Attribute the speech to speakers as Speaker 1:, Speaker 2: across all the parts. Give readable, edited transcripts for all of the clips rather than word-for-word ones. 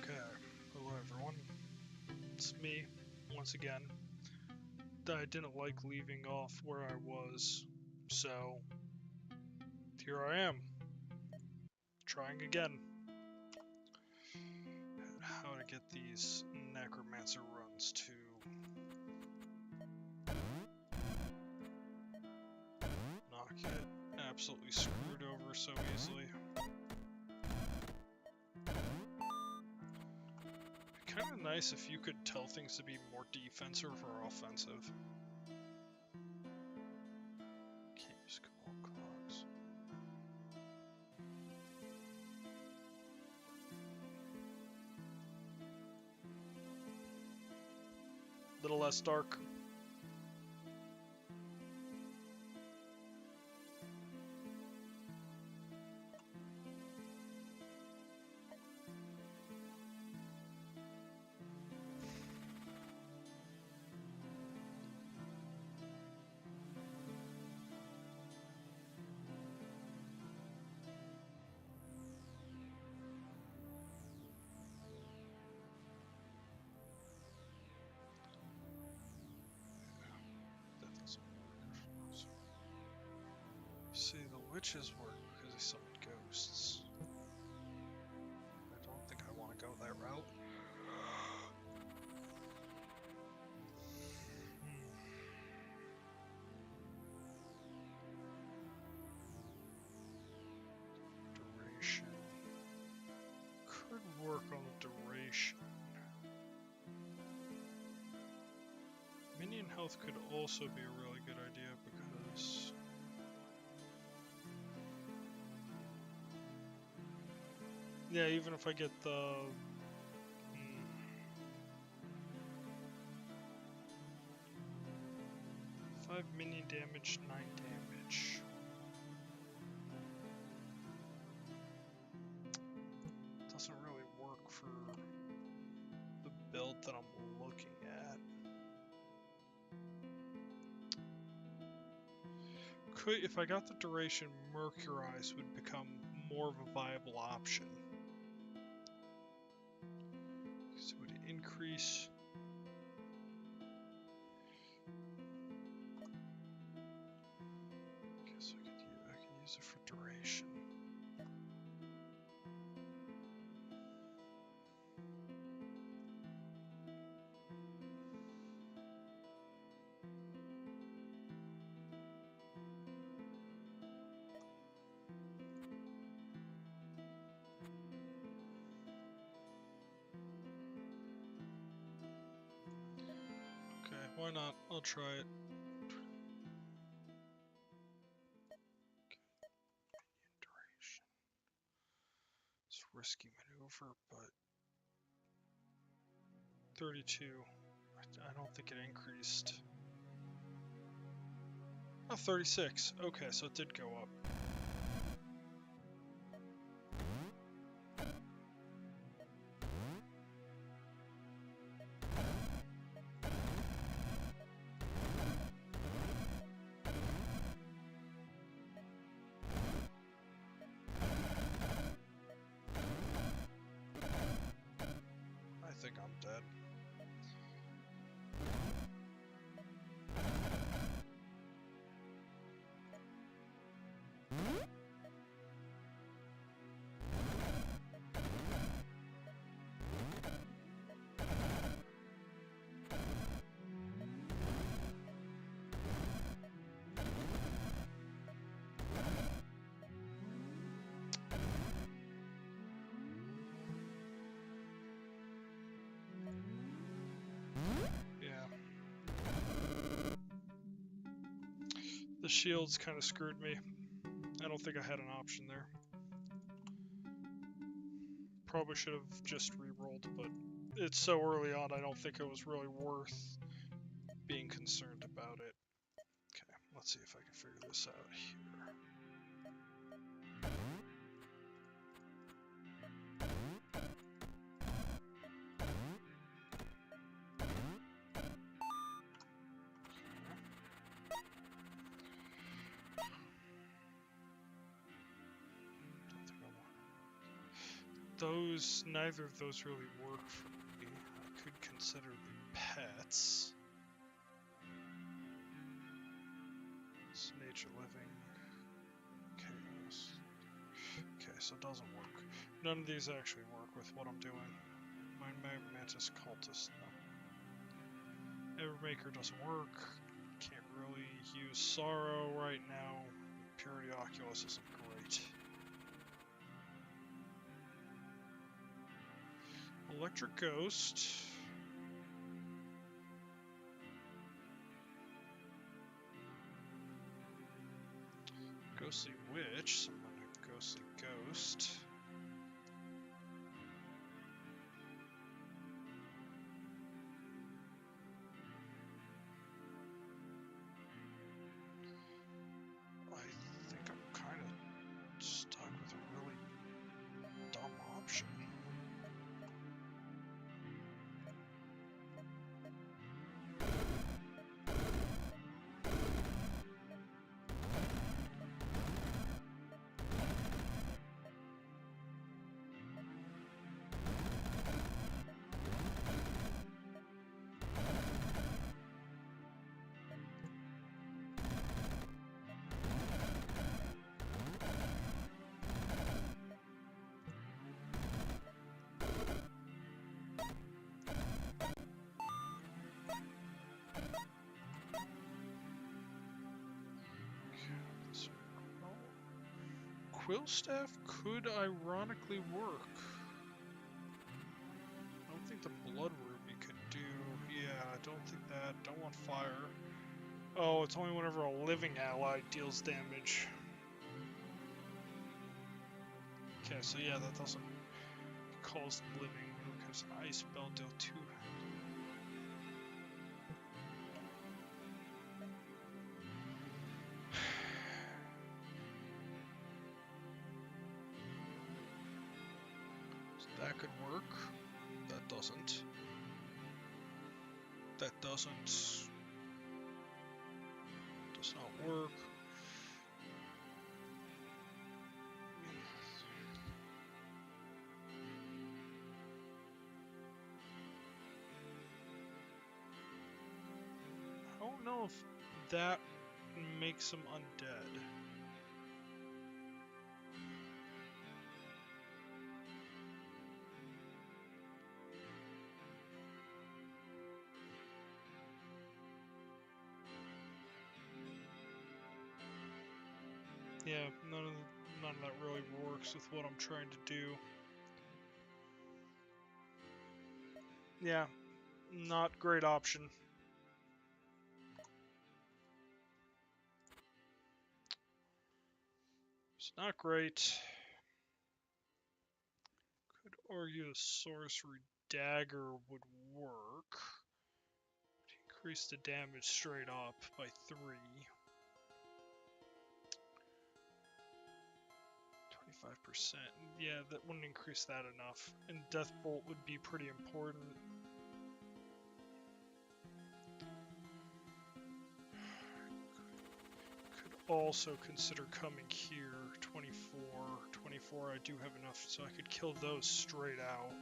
Speaker 1: Okay, hello everyone. It's me, once again. I didn't like leaving off where I was, so here I am, trying again. How to get these Necromancer runs to not get absolutely screwed over so easily. Kind of nice if you could tell things to be more defensive or offensive. Keeps call clogs. Little less dark. See, the witches work because they summon ghosts. I don't think I want to go that route. Duration. Could work on the duration. Minion health could also be a really good idea because yeah, even if I get the 5 minion damage, 9 damage. Doesn't really work for the build that I'm looking at. Could, if I got the duration, Mercurize would become more of a viable option. So it would increase. Guess I could use it for duration. Okay, why not? I'll try it. Duration. It's a risky maneuver, but 32. I don't think it increased. Oh, 36. Okay, so it did go up. I think I'm dead. The shields kind of screwed me. I don't think I had an option there. Probably should have just re-rolled, but it's so early on, I don't think it was really worth being concerned about it. Okay, let's see if I can figure this out here. Those neither of those really work for me. I could consider the pets. It's nature living. Okay, so it doesn't work. None of these actually work with what I'm doing. My Mantis cultist, no. Evermaker doesn't work. Can't really use Sorrow right now. Purity Oculus isn't great. Electric Ghost. Ghostly Witch. Summon a Ghostly Ghost. I think I'm kind of stuck with a really dumb option. Quillstaff could ironically work. I don't think the Blood Ruby could do. Yeah, I don't think that. Don't want fire. Oh, it's only whenever a living ally deals damage. Okay, so yeah, that doesn't cause living because an ice spell deal 2. That could work. That doesn't. That doesn't. Does not work. I don't know if that makes him undead. Yeah, none of that really works with what I'm trying to do. Yeah, not great option. It's not great. Could argue a sorcery dagger would work. Increase the damage straight up by 3. 25%. Yeah, that wouldn't increase that enough. And Death Bolt would be pretty important. Could also consider coming here. 24. 24, I do have enough, so I could kill those straight out.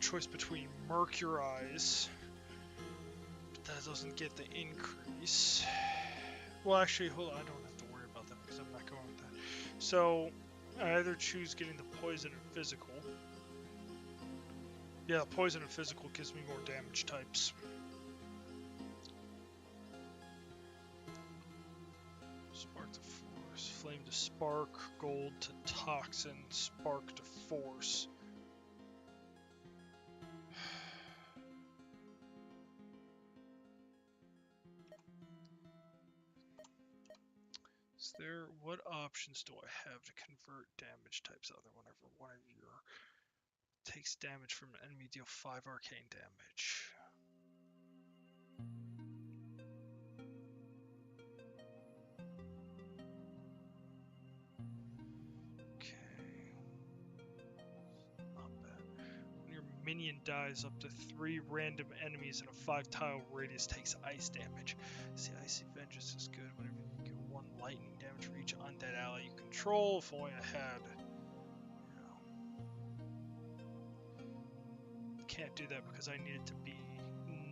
Speaker 1: choice between Mercurize, but that doesn't get the increase. Well, actually, hold on, I don't have to worry about that because I'm not going with that. So, I either choose getting the poison and physical. Yeah, poison and physical gives me more damage types. Spark to force, flame to spark, gold to toxin, spark to force. Is there, what options do I have to convert damage types other whenever one of your takes damage from an enemy, deal 5 arcane damage? Minion dies, up to 3 random enemies in a 5-tile radius takes ice damage. See, Icy Vengeance is good whenever you get 1 lightning damage for each undead ally you control. If only I had. Can't do that because I need it to be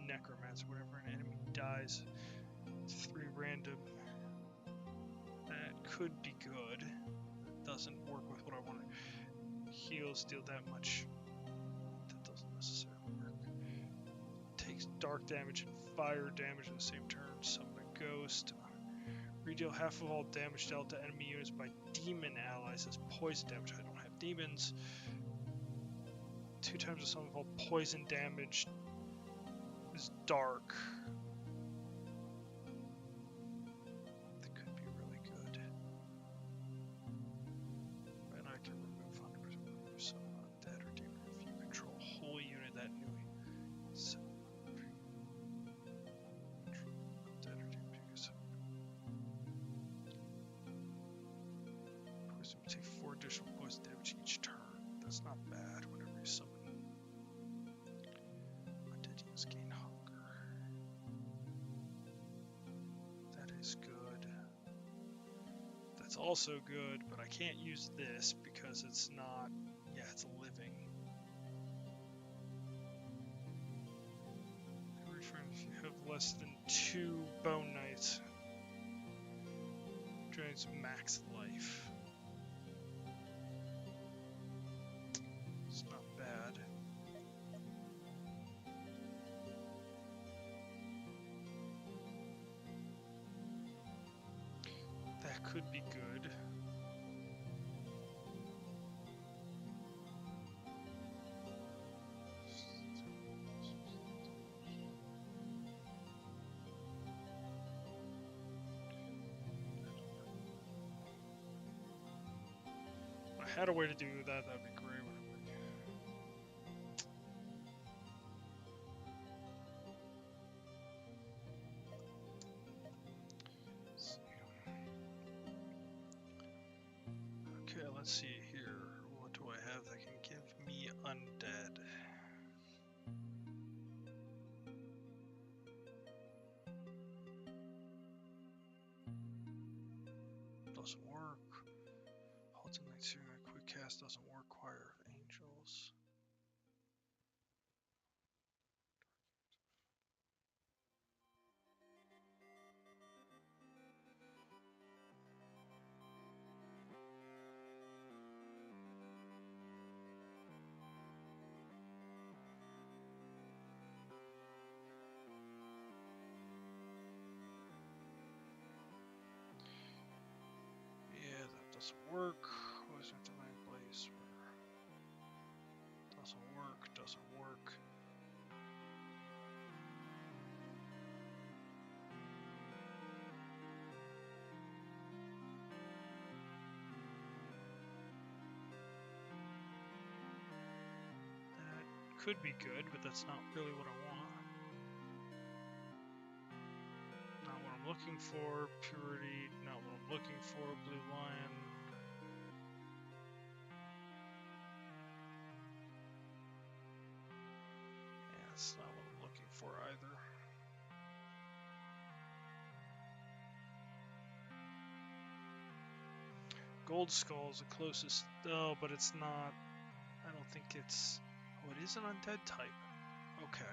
Speaker 1: Necromancer. Whenever an enemy dies, 3 random. That could be good. It doesn't work with what I want to heals, deal that much. Necessarily work. Takes dark damage and fire damage in the same turn. Summon a ghost. Redeal half of all damage dealt to enemy units by demon allies as poison damage. I don't have demons. 2 times the sum of all poison damage is dark. That could be really good. And I can remove 100% some undead or demon if you control a whole unit that new. So, undead or demon. Poison will take 4 additional poison damage each turn. That's not bad whenever you summon. Undead units gain hunger. That is good. That's also good, but I can't use this because it's not. Yeah, it's living. If you have less than 2 bone knights, drains max life. It's not bad. That could be good. If I had a way to do that, that'd be great. Okay, let's see here. What do I have that can give me undead? Doesn't work. Ultimate Serum Quick Cast doesn't work. Choir of Angels. Yeah, that doesn't work. Poison Divine Blaze. Doesn't work, doesn't work. That could be good, but that's not really what I want. Not what I'm looking for. Purity, not what I'm looking for. Blue Lion. Yeah, that's not what I'm looking for either. Gold Skull is the closest. Oh, but it's not. I don't think it's. Oh, it is an undead type. Okay.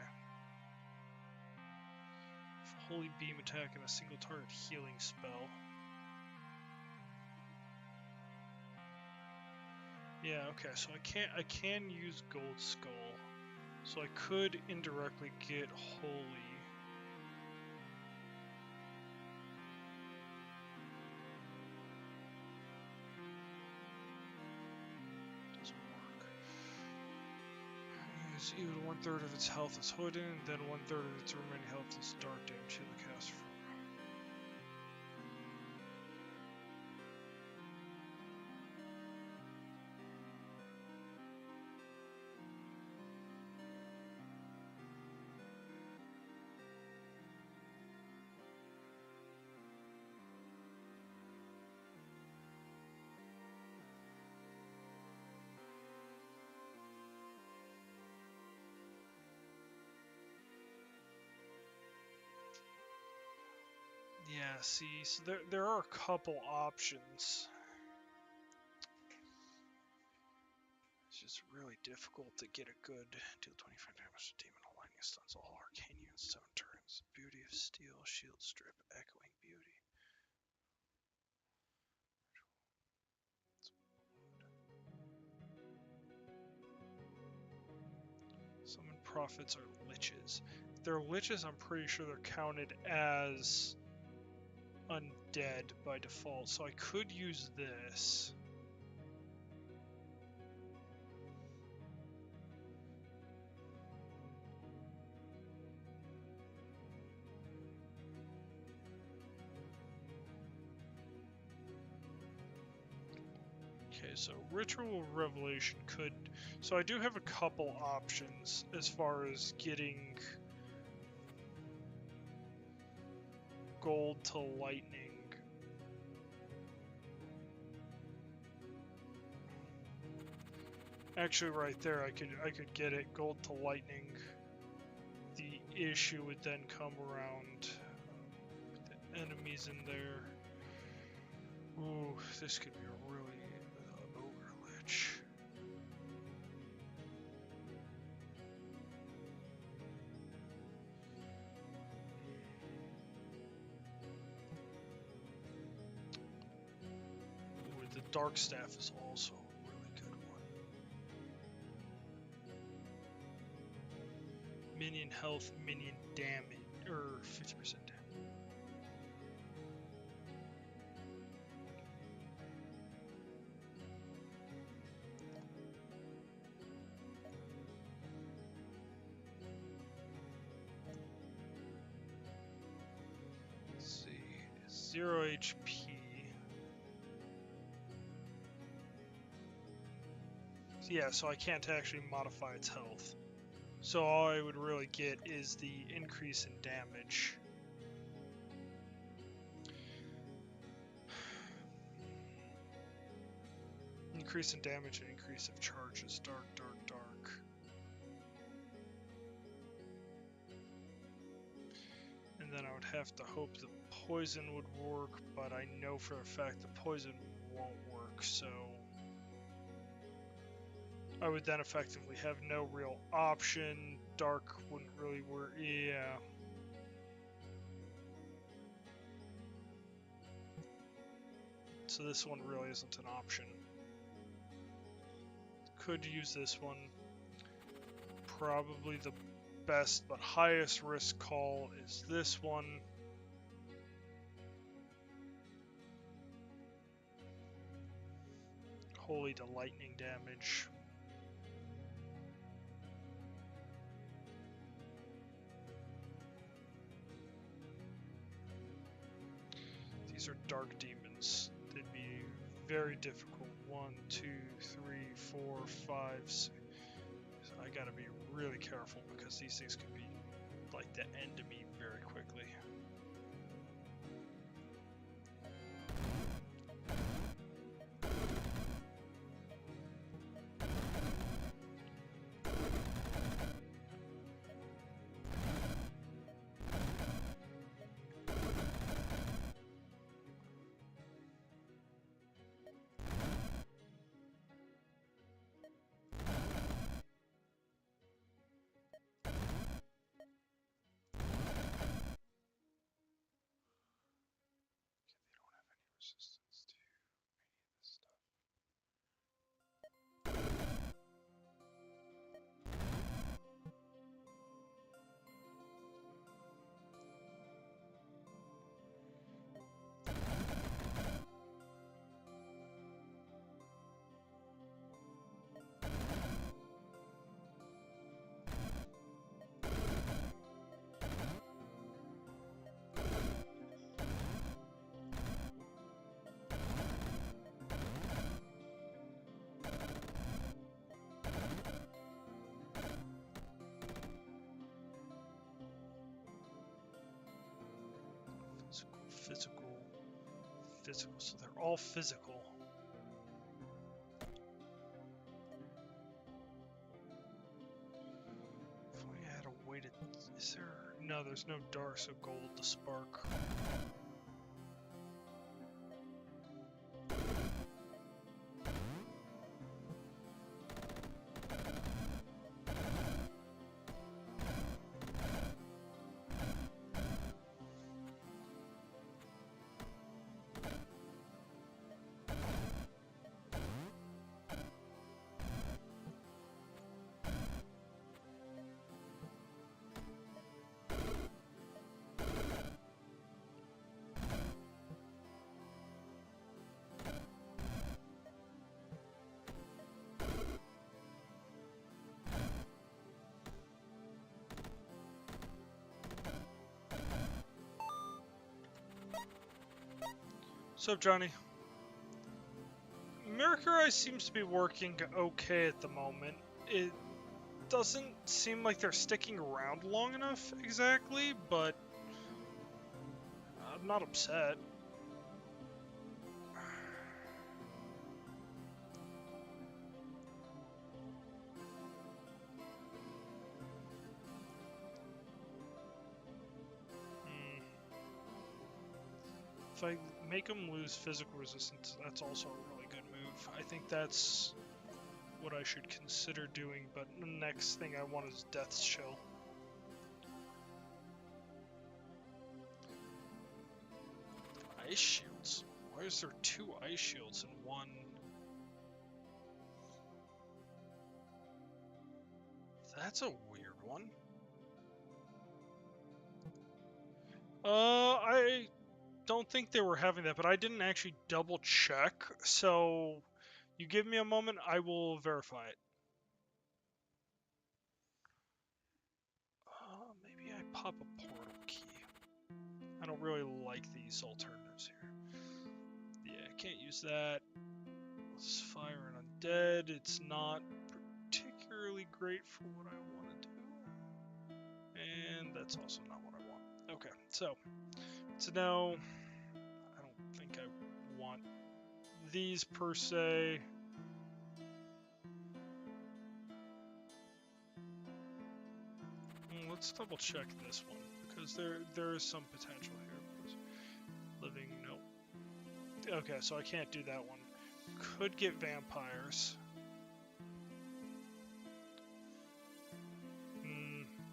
Speaker 1: Holy beam attack and a single target healing spell. Yeah, okay, so I can use Gold Skull. So I could indirectly get Holy. Doesn't work. It's even 1/3 of its health is hidden, and then 1/3 of its remaining health is dark damage to the caster. Yeah, see, so there are a couple options. It's just really difficult to get a good deal 25 damage to demon lightning stuns all arcane units 7 turns. Beauty of steel, shield strip, echoing beauty. Summon prophets are liches. If they're liches, I'm pretty sure they're counted as undead by default, so I could use this. Okay, so Ritual Revelation could... So I do have a couple options as far as getting gold to lightning. Actually, right there, I could get it gold to lightning. The issue would then come around with the enemies in there. Ooh, this could be a really ogre lich. Ooh, the dark staff is also a really good one. Minion health, minion damage, or 50% damage. Let's see, 0 HP. Yeah, so I can't actually modify its health. So all I would really get is the increase in damage. Increase in damage and increase of charges. Dark, dark, dark. And then I would have to hope the poison would work, but I know for a fact the poison won't work, so... I would then effectively have no real option. Dark wouldn't really work. Yeah. So this one really isn't an option. Could use this one. Probably the best but highest risk call is this one. Holy to lightning damage. These are dark demons. They'd be very difficult. 1, 2, 3, 4, 5, 6. So I gotta be really careful because these things could be like the end of me very quickly. physical, so they're all physical. If only I had a way to, is there, no, there's no dark, so gold to spark. What's up, Johnny? Mercury seems to be working okay at the moment. It doesn't seem like they're sticking around long enough exactly, but I'm not upset. If I make them lose physical resistance, that's also a really good move. I think that's what I should consider doing, but the next thing I want is Death's Chill. Ice shields? Why is there 2 ice shields in one? That's a weird one. I don't think they were having that, but I didn't actually double check, so you give me a moment, I will verify it. Maybe I pop a portal key. I don't really like these alternatives here. Yeah, I can't use that. Let's fire an undead. It's not particularly great for what I want to do. And that's also not what I want. Okay, so now I don't think I want these per se. Let's double check this one because there is some potential here. Living, nope. Okay, so I can't do that one. Could get vampires.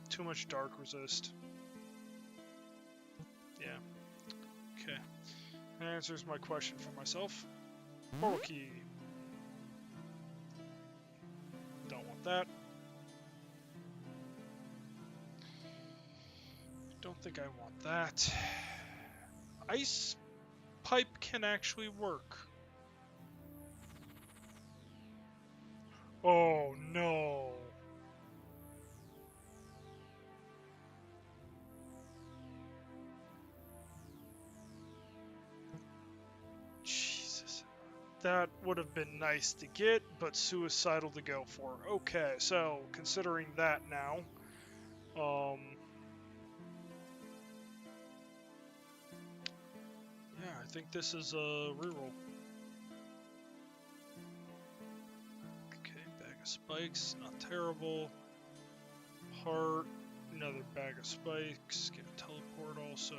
Speaker 1: Too much dark resist. Yeah. Okay. That answers my question for myself. Portal key. Don't want that. Don't think I want that. Ice pipe can actually work. Oh no. Jesus. That would have been nice to get, but suicidal to go for. Okay, so considering that now, yeah, I think this is a reroll. Okay, bag of spikes, not terrible. Heart, another bag of spikes, get a teleport also.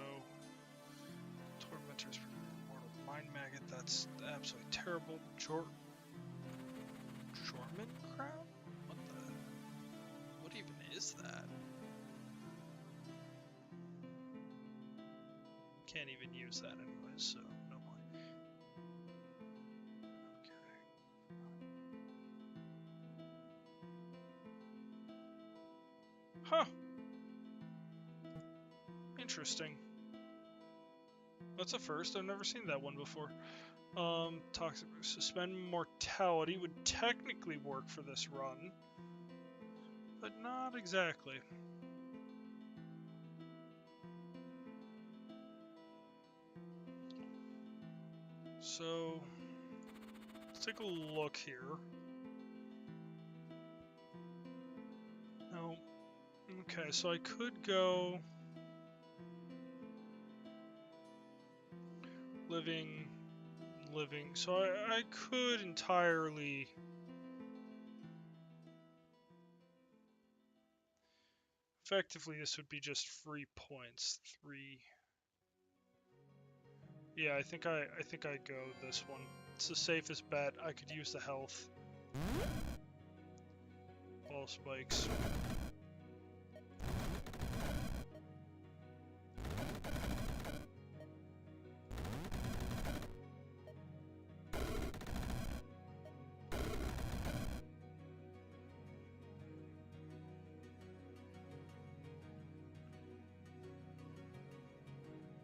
Speaker 1: Tormentor's Mortal Mind Maggot, that's absolutely terrible. Jorman Crown? What even is that? Can't even use that anyways, so no point. Okay. Huh. Interesting. That's a first. I've never seen that one before. Toxic Suspend Mortality would technically work for this run, but not exactly. So, let's take a look here. No. Okay, so I could go... Living. So I could entirely... Effectively, this would be just free points. 3. Yeah, I think I go this one. It's the safest bet. I could use the health. Ball spikes.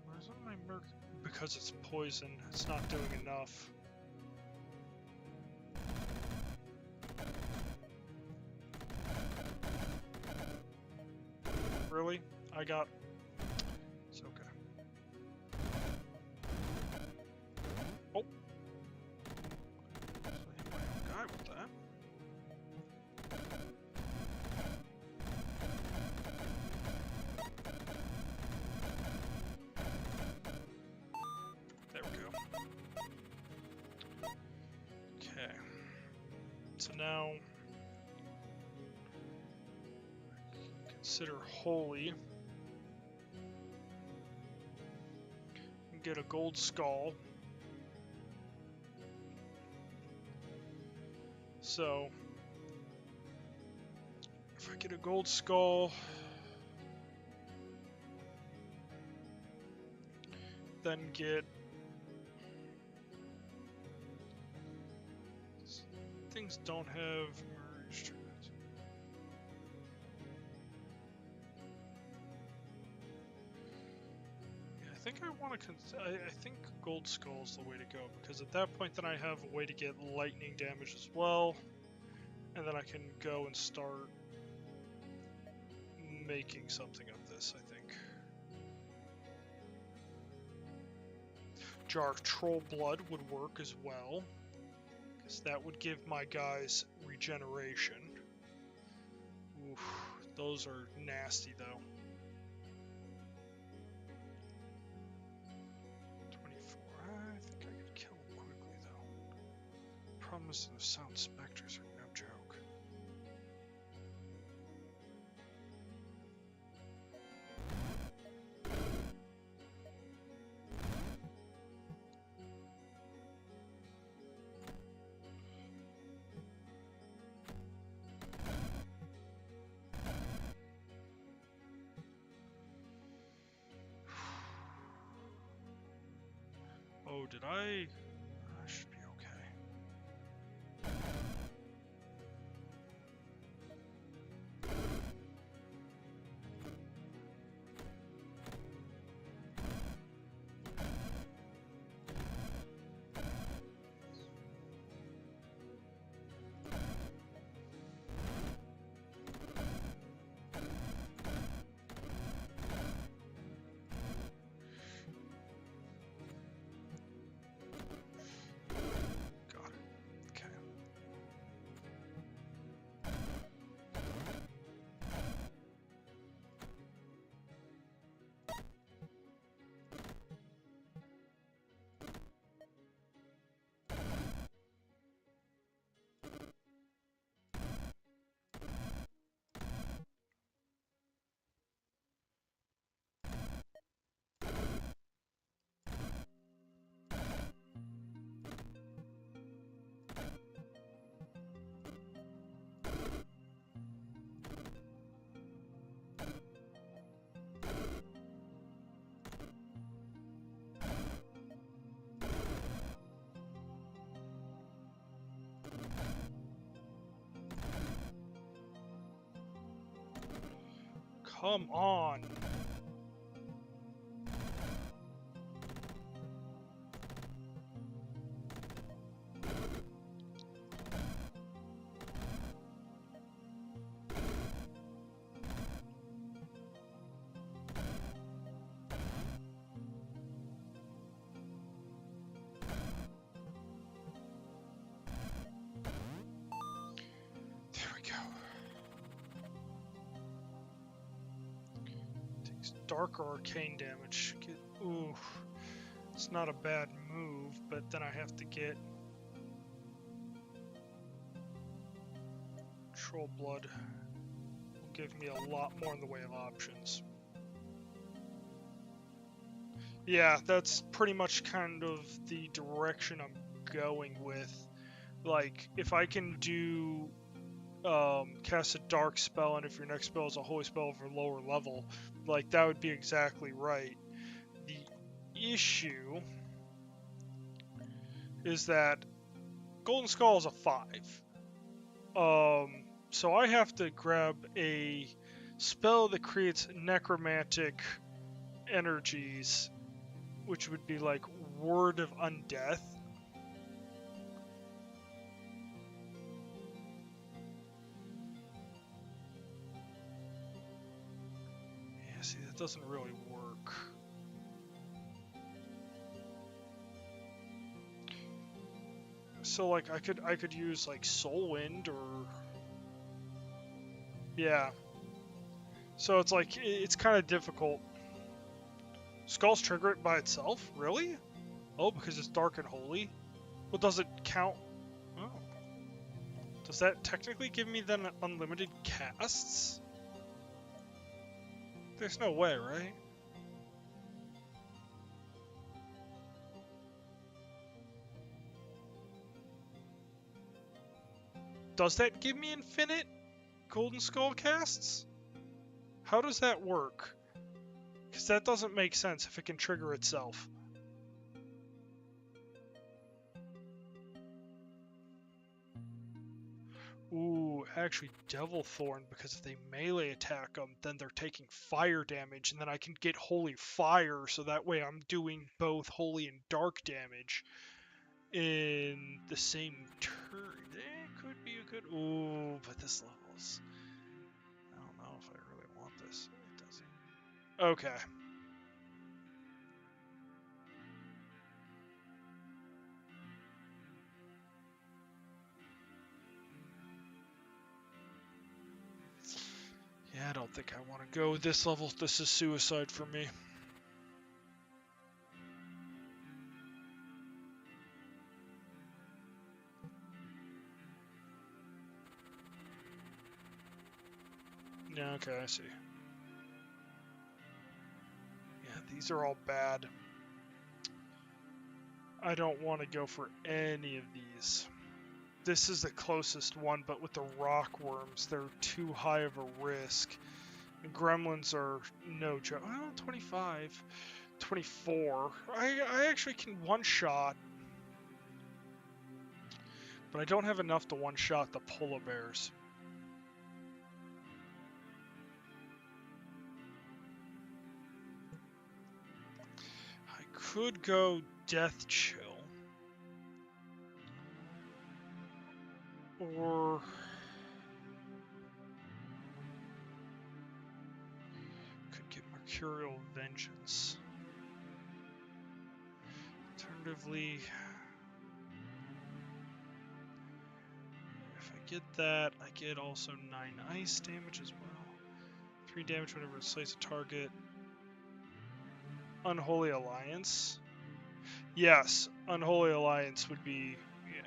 Speaker 1: Where's my merc? Because it's poison, it's not doing enough. Really? I got... It's okay. Oh! So I hit my own guy with that. There we go. Okay. So now... Consider holy. Get a gold skull. So, if I get a gold skull, then get things don't have merged. I think I want to. I think gold skull is the way to go, because at that point, then I have a way to get lightning damage as well, and then I can go and start making something of this. I think jar of troll blood would work as well, because that would give my guys regeneration. Oof, those are nasty though. Problems of sound specters are no joke. Oh, did I? I should be okay. Come on! There we go. Takes dark or arcane damage. Ooh. It's not a bad move, but then I have to get Troll Blood. Will give me a lot more in the way of options. Yeah, that's pretty much kind of the direction I'm going with. Like, if I can do cast a dark spell, and if your next spell is a holy spell of a lower level, like, that would be exactly right. The issue is that Golden Skull is a 5. So I have to grab a spell that creates necromantic energies, which would be like Word of Undeath. Yeah, see, that doesn't really work. So like I could use like Soul Wind or yeah. So it's like it's kind of difficult. Skulls trigger it by itself? Really? Oh, because it's dark and holy? Well, does it count? Oh. Does that technically give me then unlimited casts? There's no way, right? Does that give me infinite Golden Skull casts? How does that work? Because that doesn't make sense if it can trigger itself. Ooh, actually Devil Thorn, because if they melee attack them, then they're taking fire damage, and then I can get Holy Fire, so that way I'm doing both Holy and Dark damage in the same turn. It could be a good... Ooh, but this level's... I don't know if I really want this. It doesn't... Okay. Yeah, I don't think I want to go this level. This is suicide for me. Yeah, okay, I see. Yeah, these are all bad. I don't want to go for any of these. This is the closest one, but with the rock worms, they're too high of a risk. And gremlins are no joke. Well, 25, 24. I actually can one-shot, but I don't have enough to one-shot the polar bears. I could go Death Chill. Or... could get Mercurial Vengeance. Alternatively... if I get that, I get also 9 ice damage as well. 3 damage whenever it slays a target. Unholy Alliance. Yes, Unholy Alliance would be... yeah.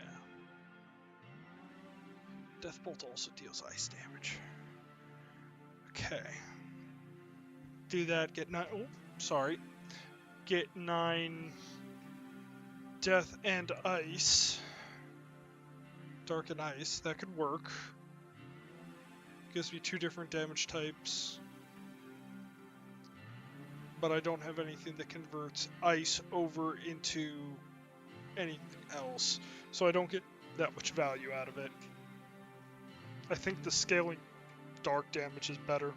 Speaker 1: Deathbolt also deals ice damage. Okay. Do that, get 9... oh, sorry. Get 9 Death and Ice. Dark and Ice, that could work. Gives me 2 different damage types. But I don't have anything that converts ice over into anything else. So I don't get that much value out of it. I think the scaling dark damage is better.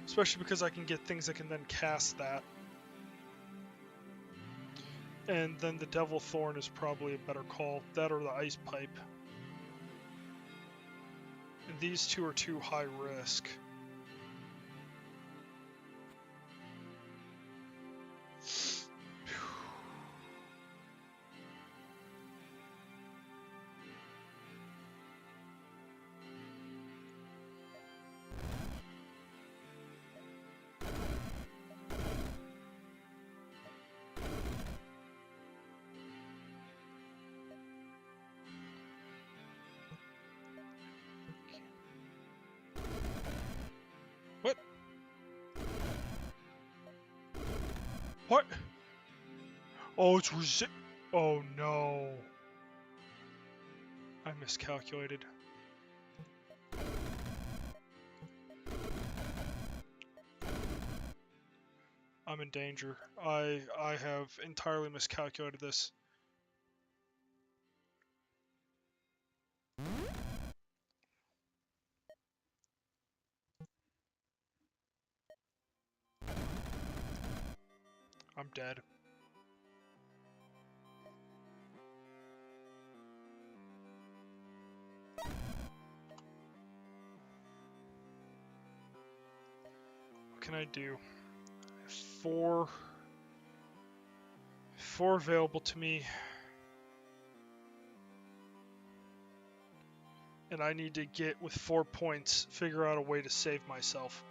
Speaker 1: Especially because I can get things that can then cast that. And then the Devil Thorn is probably a better call. That or the Ice Pipe. And these two are too high risk. What? Oh, it's oh no. I miscalculated. I'm in danger. I have entirely miscalculated this. I'm dead. What can I do? Four available to me. And I need to get, with 4 points, figure out a way to save myself.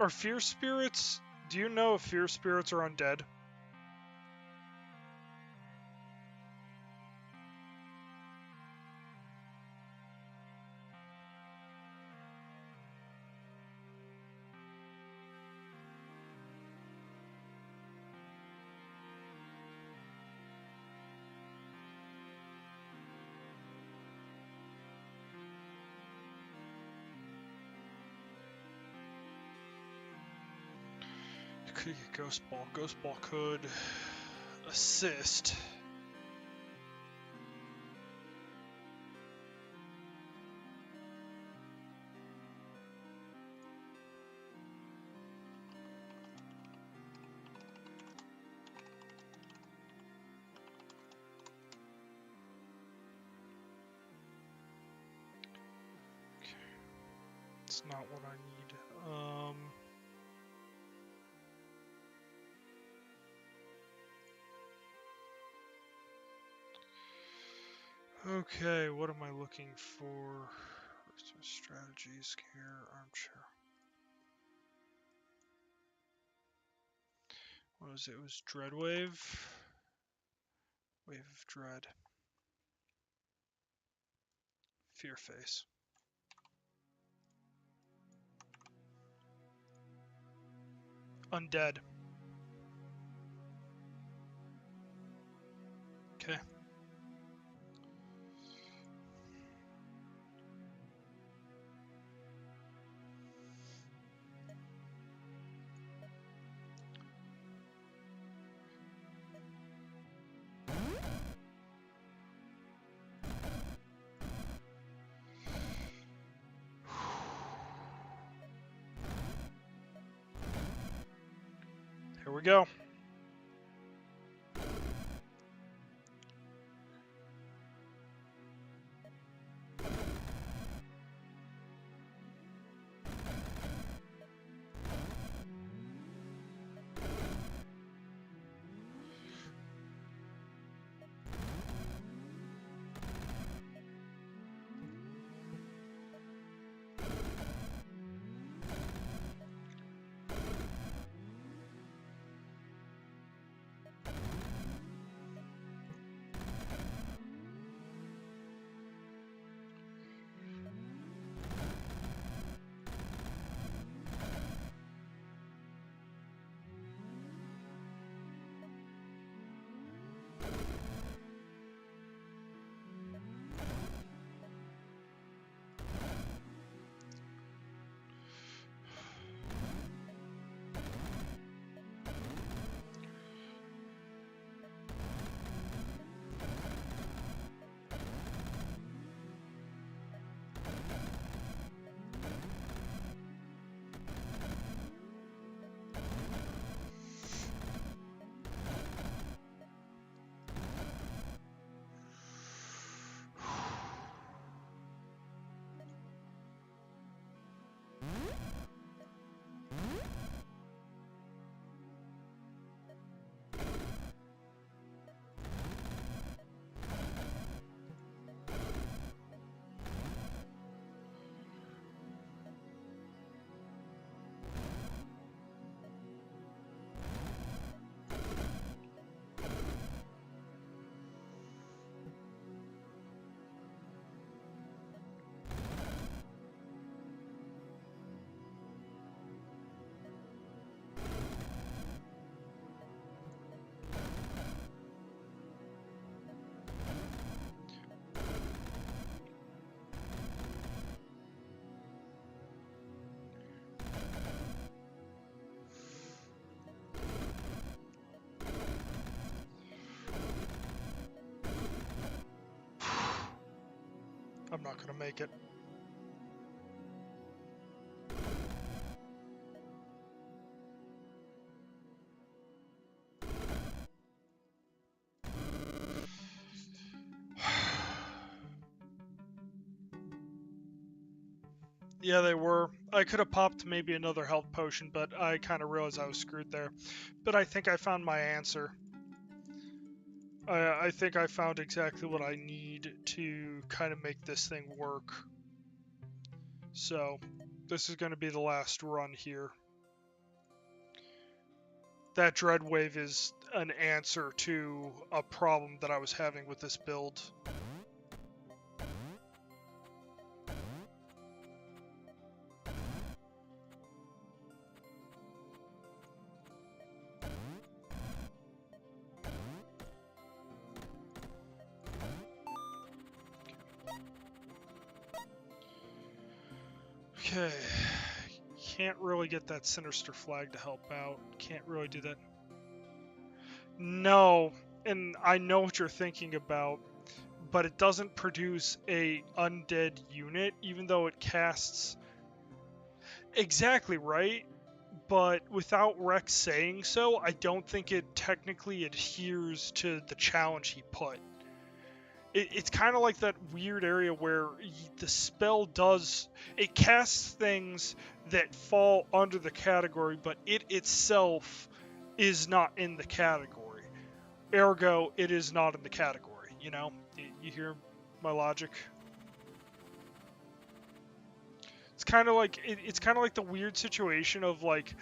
Speaker 1: Are fear spirits... Do you know if fear spirits are undead? Could get Ghost Ball. Ghost Ball could assist. Okay. It's not what I need. Okay, what am I looking for? Strategies, care, armchair. What was it? It was Dread Wave? Wave of Dread. Fear Face. Undead. Okay. Here we go. I'm not gonna make it. Yeah, they were. I could have popped maybe another health potion, but I kind of realized I was screwed there. But I think I found my answer. I think I found exactly what I need to kind of make this thing work. So, this is going to be the last run here. That dread wave is an answer to a problem that I was having with this build. Okay, can't really get that sinister flag to help out. Can't really do that. No, and I know what you're thinking about, but it doesn't produce a undead unit, even though it casts... Exactly right, but without Rex saying so, I don't think it technically adheres to the challenge he put. It's kind of like that weird area where the spell does... It casts things that fall under the category, but it itself is not in the category. Ergo, it is not in the category, you know? You hear my logic? It's kind of like the weird situation of like,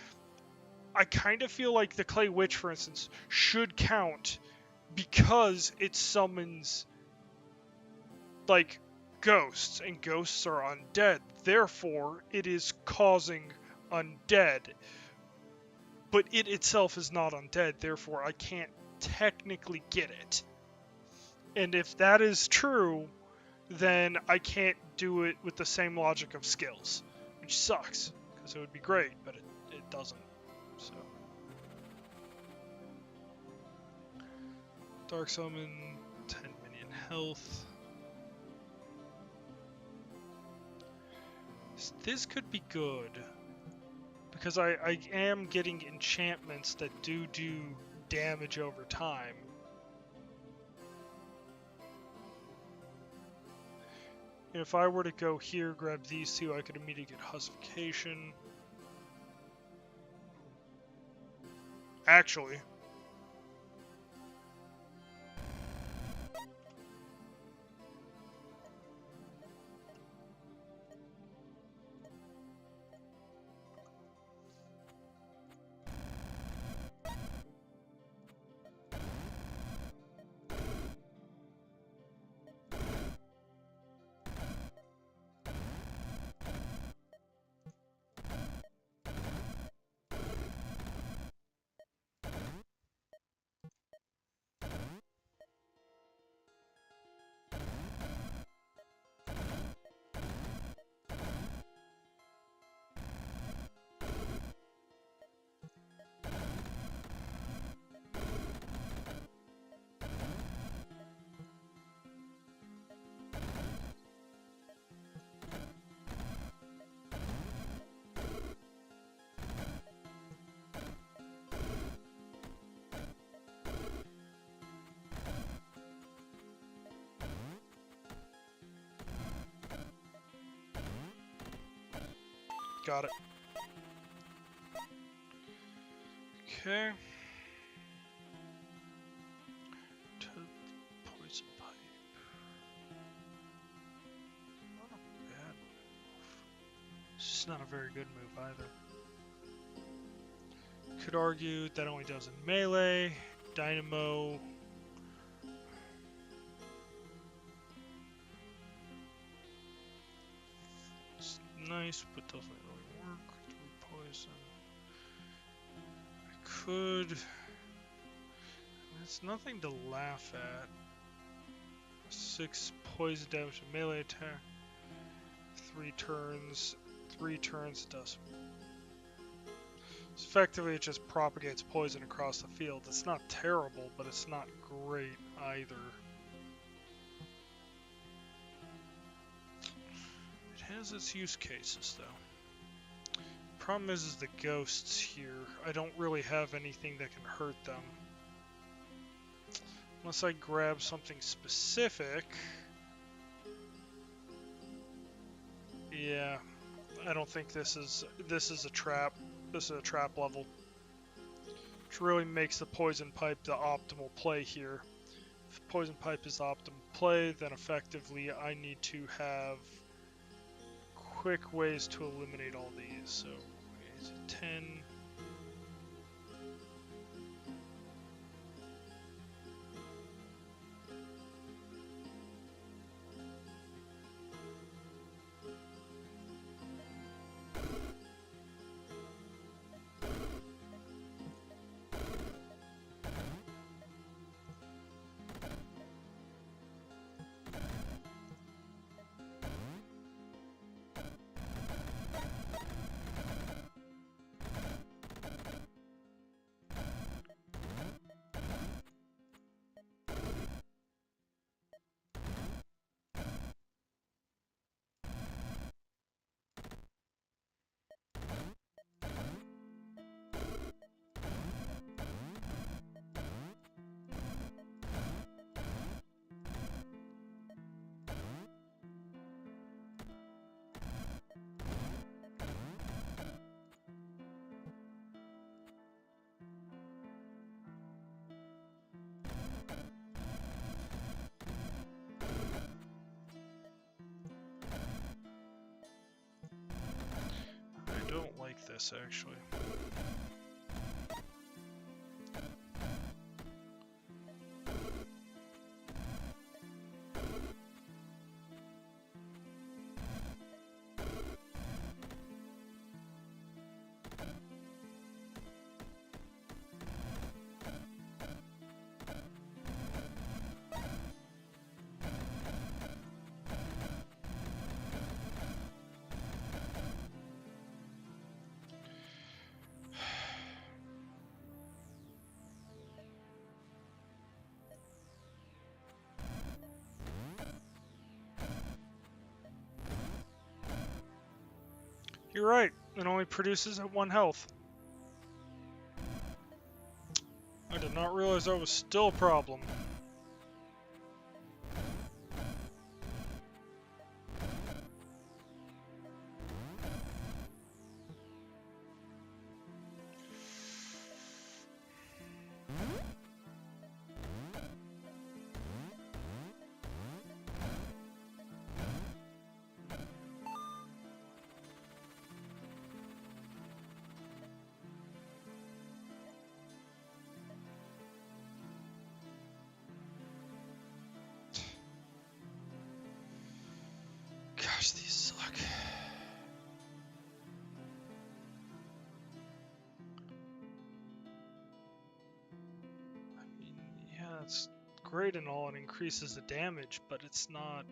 Speaker 1: I kind of feel like the Clay Witch, for instance, should count because it summons like ghosts, and ghosts are undead. Therefore, it is causing undead. But it itself is not undead, therefore I can't technically get it. And if that is true, then I can't do it with the same logic of skills, which sucks, because it would be great, but it doesn't. So, Dark Summon, 10 minion health. This could be good, because I am getting enchantments that do damage over time. And if I were to go here, grab these two, I could immediately get Hussification. Actually, got it. Okay. To poison pipe. Not a bad move. It's just not a very good move either. Could argue that only does in melee. Dynamo. It's nice, but doesn't really work. Through poison. I could. It's nothing to laugh at. 6 poison damage to melee attack. 3 turns. 3 turns does. So effectively, it just propagates poison across the field. It's not terrible, but it's not great either. has its use cases, though. Problem is the ghosts here. I don't really have anything that can hurt them. Unless I grab something specific. Yeah, I don't think this is a trap. This is a trap level. Which really makes the poison pipe the optimal play here. If poison pipe is the optimal play, then effectively I need to have quick ways to eliminate all these. So is it 10? I don't like this actually. You're right, it only produces at 1 health. I did not realize that was still a problem. Gosh, these suck. I mean, yeah, it's great and all, and increases the damage, but it's not...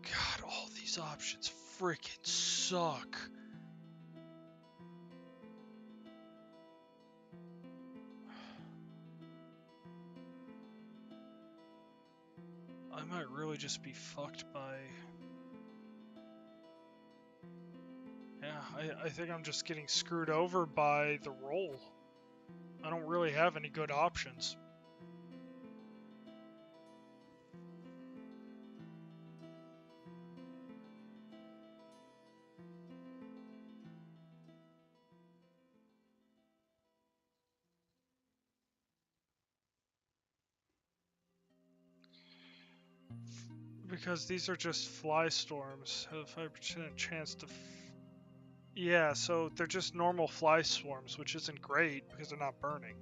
Speaker 1: God, all these options freaking suck. I might really just be fucked by... Yeah, I think I'm just getting screwed over by the roll. I don't really have any good options. Because these are just fly storms. Have 5% chance to... Yeah, so they're just normal fly swarms, which isn't great because they're not burning.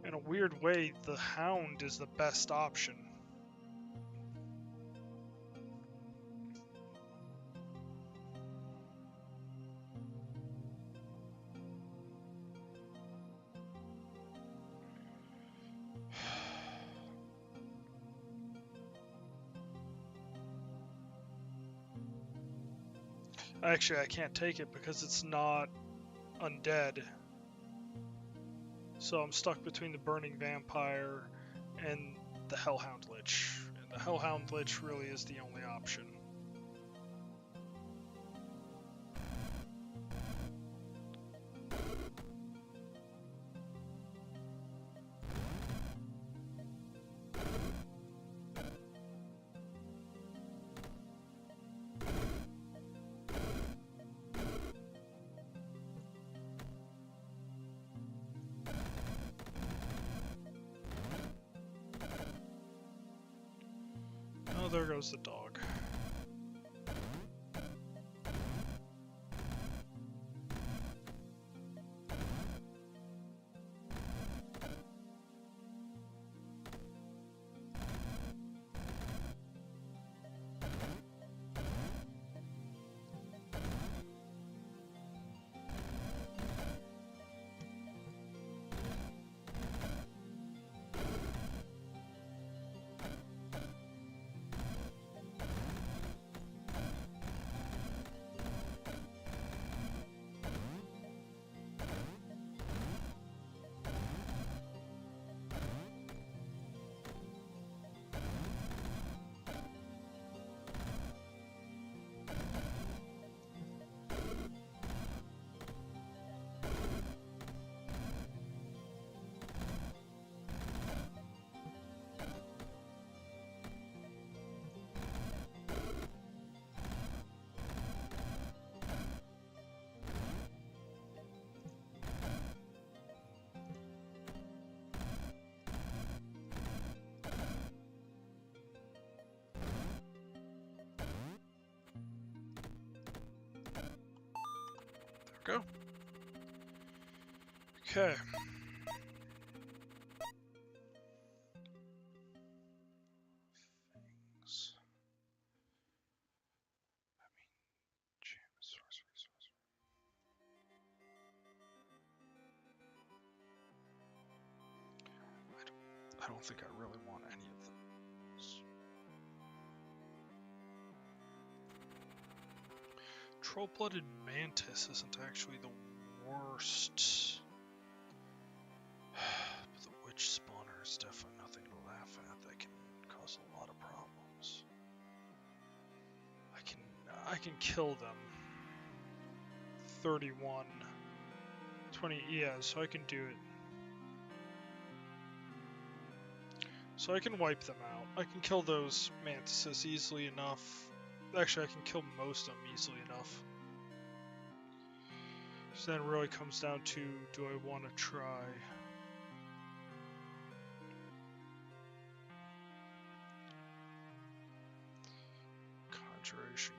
Speaker 1: In a weird way, the Hound is the best option. Actually, I can't take it because it's not undead. So I'm stuck between the Burning Vampire and the Hellhound Lich. And the Hellhound Lich really is the only option. Oh, there goes the dog. Go. Okay. Things. I don't think I really want any of those. Troll-blooded mantis isn't actually the worst. But the witch spawner is definitely nothing to laugh at. That can cause a lot of problems. I can kill them. 31. 20, yeah, so I can do it. So I can wipe them out. I can kill those mantises easily enough. Actually, I can kill most of them easily enough. So then it really comes down to, do I want to try? Conjuration.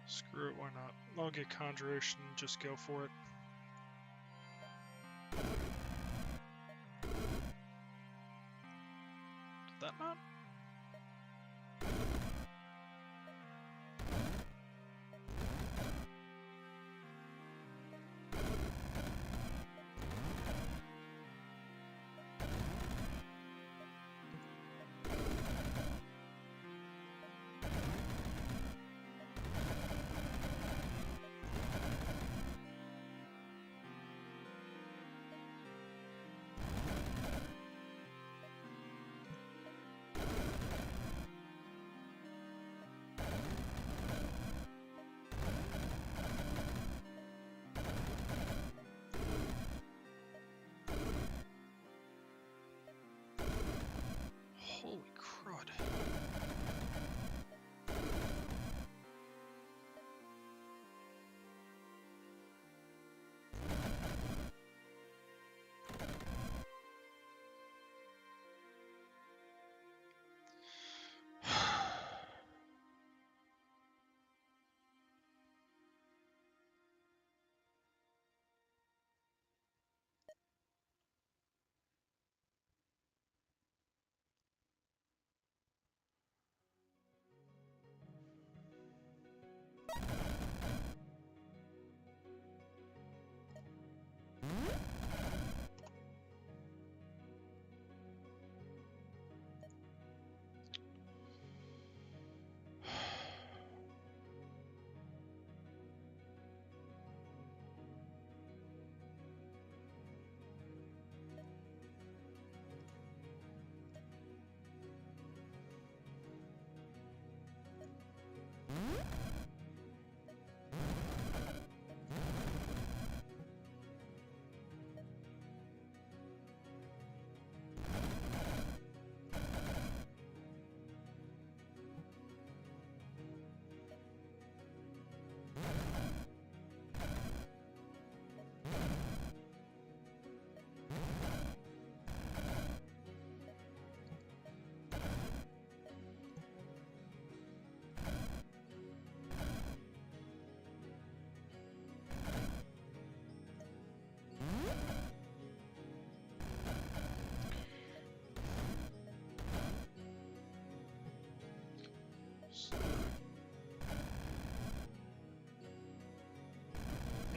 Speaker 1: Screw it, why not? I'll get Conjuration and just go for it. Did that not?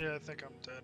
Speaker 1: Yeah, I think I'm dead.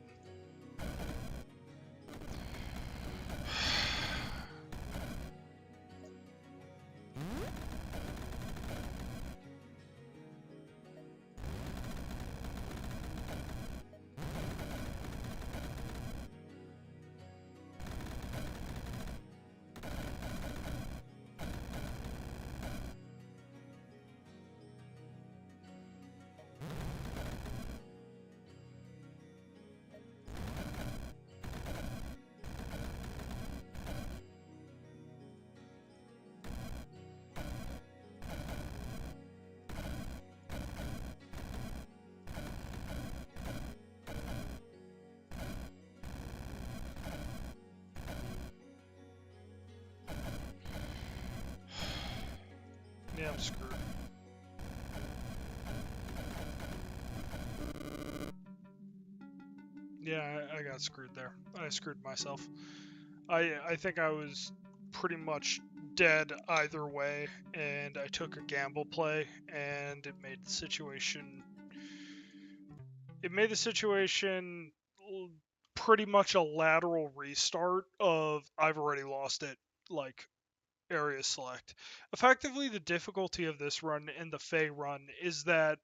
Speaker 1: Yeah, I'm screwed. Yeah, I got screwed there. I screwed myself. I think I was pretty much dead either way, and I took a gamble play, and it made the situation pretty much a lateral restart of I've already lost it, like area select. Effectively, the difficulty of this run and the Fey run is that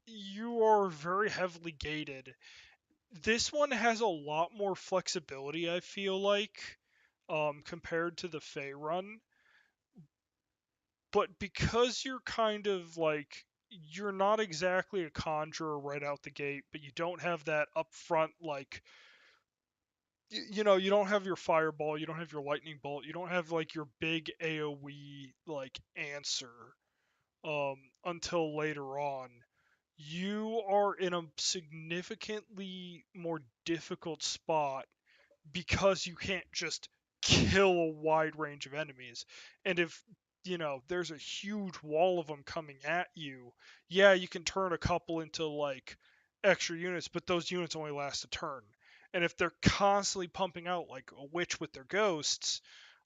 Speaker 1: you are very heavily gated. This one has a lot more flexibility, I feel like, compared to the Fey run. But because you're kind of like, you're not exactly a conjurer right out the gate, but you don't have that upfront, like, you don't have your fireball, you don't have your lightning bolt, you don't have like your big AoE like answer until later on. You are in a significantly more difficult spot because you can't just kill a wide range of enemies. And if, there's a huge wall of them coming at you, yeah, you can turn a couple into like extra units, but those units only last a turn. And if they're constantly pumping out like a witch with their ghosts,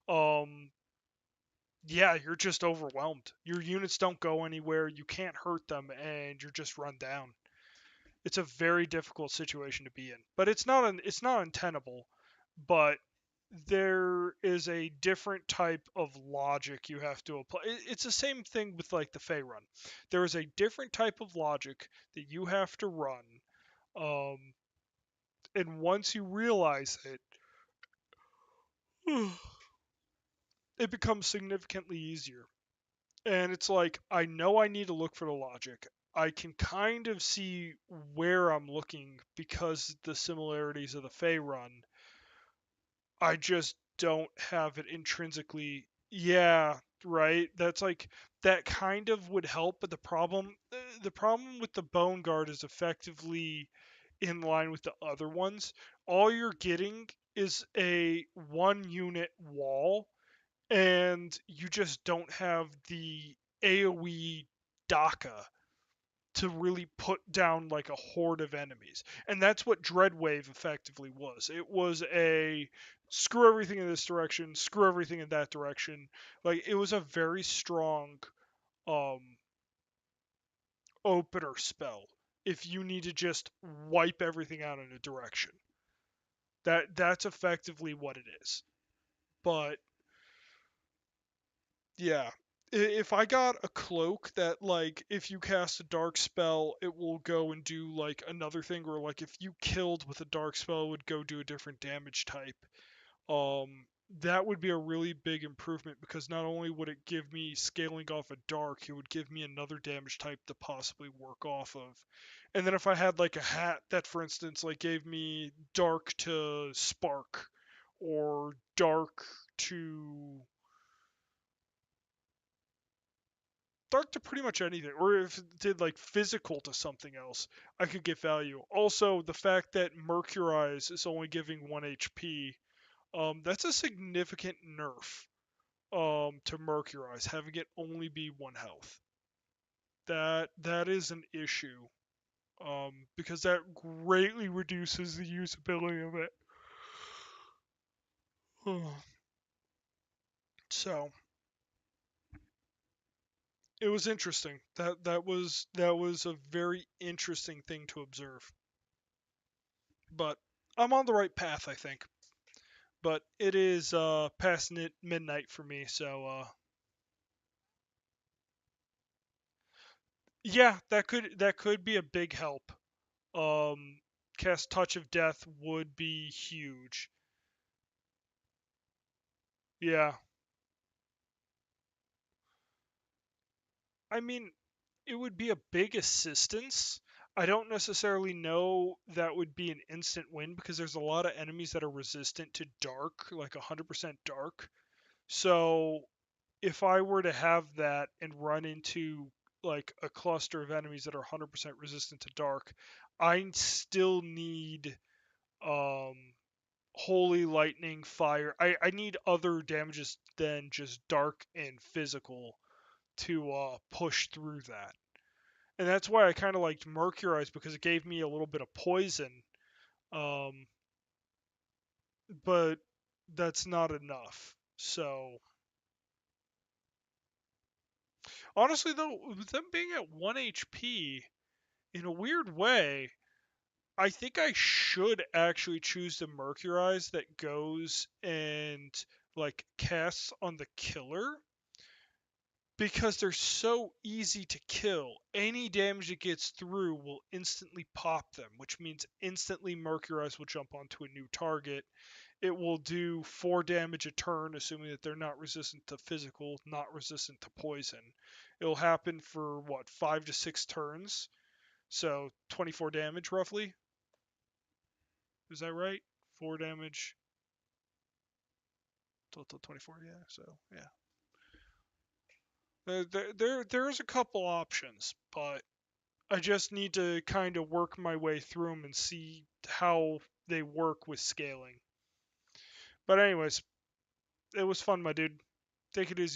Speaker 1: um, yeah, you're just overwhelmed. Your units don't go anywhere, you can't hurt them, and you're just run down. It's a very difficult situation to be in. But it's not untenable, but there is a different type of logic you have to apply. It's the same thing with like the Fey run. There is a different type of logic that you have to run, um, and once you realize it, it becomes significantly easier. And it's like, I know I need to look for the logic. I can kind of see where I'm looking because the similarities of the Fey run. I just don't have it intrinsically. Yeah, right. That's like, that kind of would help, but the problem with the Bone Guard is effectively in line with the other ones. All you're getting is a one unit wall, and you just don't have the AoE Daka to really put down like a horde of enemies. And that's what Dreadwave effectively was. It was a screw everything in this direction, screw everything in that direction. Like, it was a very strong um opener spell if you need to just wipe everything out in a direction. That's effectively what it is. But yeah. If I got a cloak that, like, if you cast a dark spell, it will go and do, like, another thing, or, like, if you killed with a dark spell, it would go do a different damage type, that would be a really big improvement, because not only would it give me scaling off a dark, it would give me another damage type to possibly work off of. And then if I had, like, a hat that, for instance, like, gave me dark to spark, or dark to pretty much anything, or if it did like physical to something else, I could get value. Also, the fact that Mercurize is only giving 1 HP, that's a significant nerf to Mercurize, having it only be 1 health. That is an issue, because that greatly reduces the usability of it. So it was interesting. That was a very interesting thing to observe. But I'm on the right path, I think. But it is past midnight for me, so yeah, that could be a big help. Um, cast Touch of Death would be huge. Yeah, I mean, it would be a big assistance. I don't necessarily know that would be an instant win because there's a lot of enemies that are resistant to dark, like 100% dark. So if I were to have that and run into like a cluster of enemies that are 100% resistant to dark, I still need um holy lightning fire. I need other damages than just dark and physical to push through that. And that's why I kind of liked Mercurize because it gave me a little bit of poison. Um, but that's not enough. So honestly, though, with them being at 1 HP, in a weird way, I think I should actually choose the Mercurize that goes and like casts on the killer because they're so easy to kill. Any damage it gets through will instantly pop them, which means instantly Mercurize will jump onto a new target. It will do 4 damage a turn, assuming that they're not resistant to physical, not resistant to poison. It'll happen for what, 5 to 6 turns? So 24 damage roughly. Is that right? 4 damage, total 24. Yeah. So yeah, there's a couple options, but I just need to kind of work my way through them and see how they work with scaling. But anyways, it was fun, my dude. Take it easy.